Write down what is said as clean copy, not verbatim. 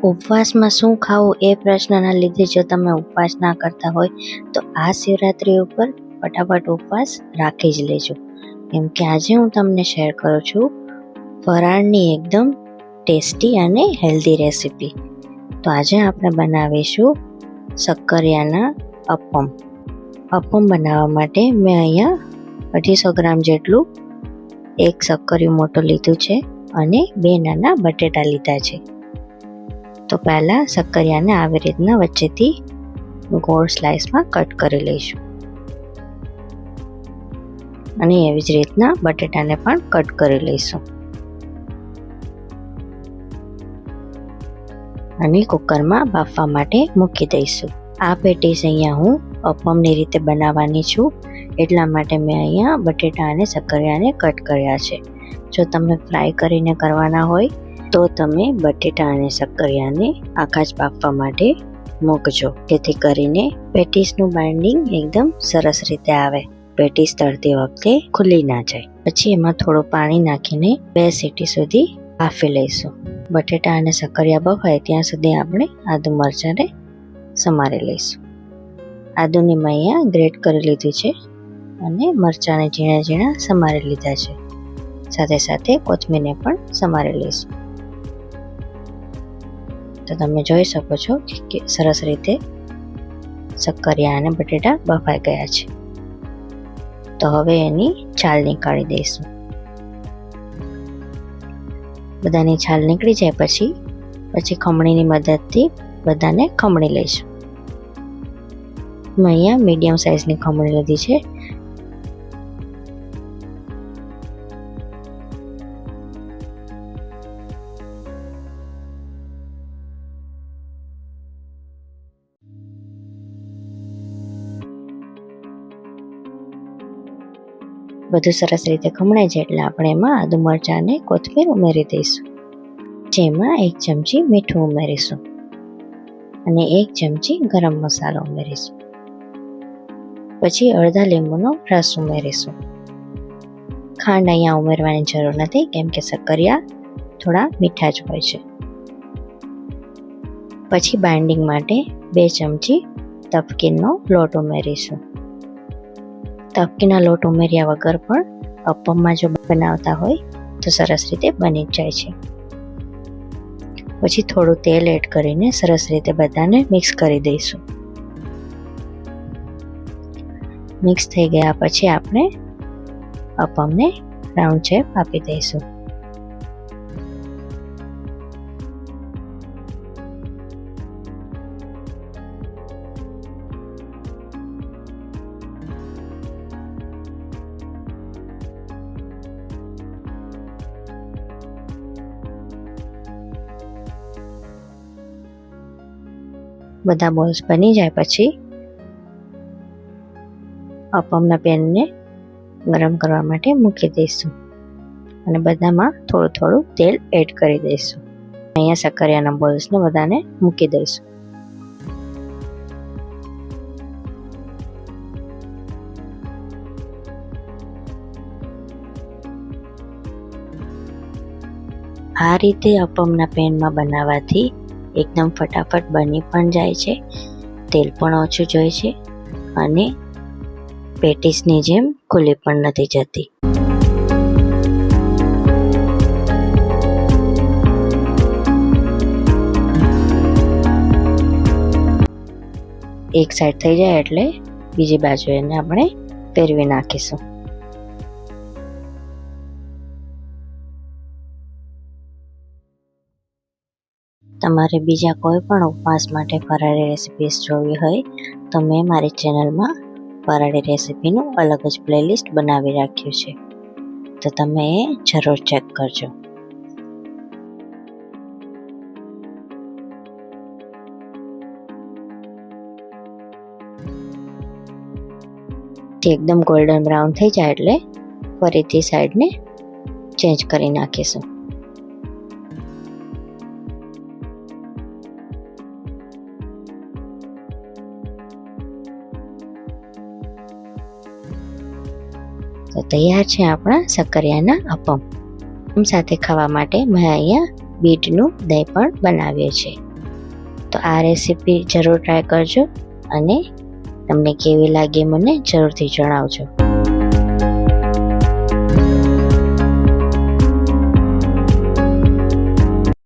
ઉપવાસમાં શું ખાવું એ પ્રશ્નના લીધે જો તમે ઉપવાસ ના કરતા હોય તો આ શિવરાત્રિ ઉપર ફટાફટ ઉપવાસ રાખી જ લેજો. કેમ કે આજે હું તમને શેર કરું છું ફરાળની એકદમ ટેસ્ટી અને હેલ્ધી રેસીપી. તો આજે આપણે બનાવીશું શક્કરિયાના અપમ. અપમ બનાવવા માટે મેં અહીંયા 250 ગ્રામ જેટલું એક શક્કરિયું મોટું લીધું છે અને 2 નાના બટેટા લીધા છે. તો પહેલાં શક્કરિયાને આવી રીતના વચ્ચેથી ગોળ સ્લાઇસમાં કટ કરી લઈશું અને એવી જ રીતના બટેટાને પણ કટ કરી લઈશું અને કુકરમાં બાફવા માટે મૂકી દઈશું. આ પેટીસ અહીંયા હું અપમની રીતે બનાવવાની છું, એટલા માટે મેં અહીંયા બટેટા અને શક્કરિયાને કટ કર્યા છે. જો તમે ફ્રાય કરીને કરવાના હોય તો તમે બટેટા અને શક્કરિયાને આખા જ બાફવા માટે મૂકજો, જેથી કરીને પેટીસનું બાઇન્ડિંગ એકદમ સરસ રીતે આવે, પેટીસ તળતી વખતે ખુલ્લી ના જાય. પછી એમાં થોડું પાણી નાખીને 2 સીટી સુધી બાફી લઈશું. બટેટા અને શક્કરિયા બફાય ત્યાં સુધી આપણે આદુ મરચાંને સમારી લઈશું. આદુને મેં અહીંયા ગ્રેટ કરી લીધું છે અને મરચાંને ઝીણા ઝીણા સમારી લીધા છે. સાથે સાથે કોથમીરને પણ સમારી લઈશું. તો તમે જોઈ શકો છો કે સરસ રીતે શક્કરિયા અને બટેટા બફાઈ ગયા છે. તો હવે એની છાલ નીકાળી દઈશું. બધાની છાલ નીકળી જાય પછી ખમણીની મદદથી બધાને ખમણી લઈશું. મેં અહીંયા મીડિયમ સાઇઝની ખમણી લીધી છે. બધું સરસ રીતે ખમણાઈ જાય એટલે આપણે એમાં આદુ મરચાં અને કોથમીર ઉમેરી દઈશું. જેમાં 1 ચમચી મીઠું ઉમેરીશું અને 1 ચમચી ગરમ મસાલો ઉમેરીશું. પછી અડધા લીંબુનો રસ ઉમેરીશું. ખાંડ અહીંયા ઉમેરવાની જરૂર નથી, કેમ કે શક્કરિયા થોડા મીઠા જ હોય છે. પછી બાઇન્ડિંગ માટે 2 ચમચી તપકીનો લોટ ઉમેરીશું. તપકીના લોટ ઉમેર્યા વગર પણ અપમમાં જો બનાવતા હોય તો સરસ રીતે બની જ જાય છે. પછી થોડું તેલ એડ કરીને સરસ રીતે બધાને મિક્સ કરી દઈશું. મિક્સ થઈ ગયા પછી આપણે અપમને રાઉન્ડ શેપ આપી દઈશું. બધા બોલ્સ બની જાય પછી અપમના પેનને ગરમ કરવા માટે મૂકી દઈશું અને બધામાં થોડું થોડું તેલ એડ કરી દઈશું. અહીંયા શક્કરિયાના બોલ્સને બધાને મૂકી દઈશું. આ રીતે અપમના પેનમાં બનાવવાથી એકદમ ફટાફટ બની પણ જાય છે, તેલ પણ ઓછું જોઈએ છે અને પેટીસની જેમ ખુલ્લી પણ નથી જતી. એક સાઈડ થઈ જાય એટલે બીજી બાજુ એને આપણે ફેરવી નાખીશું. તમારે બીજા કોઈ પણ ઉપવાસ માટે ફરાળી રેસિપીસ જોવી હોય તો મેં મારી ચેનલમાં ફરાળી રેસિપીનું અલગ જ પ્લેલિસ્ટ બનાવી રાખ્યું છે, તો તમે એ જરૂર ચેક કરજો. એકદમ ગોલ્ડન બ્રાઉન થઈ જાય એટલે ફરીથી સાઈડને ચેન્જ કરી નાખીશું. તો તૈયાર છે આપણા શક્કરિયાના અપમ. સાથે ખાવા માટે મેં અહીંયા બીટનું દહીં પણ બનાવ્યું છે. તો આ રેસીપી જરૂર ટ્રાય કરજો અને તમને કેવી લાગી મને જરૂરથી જણાવજો.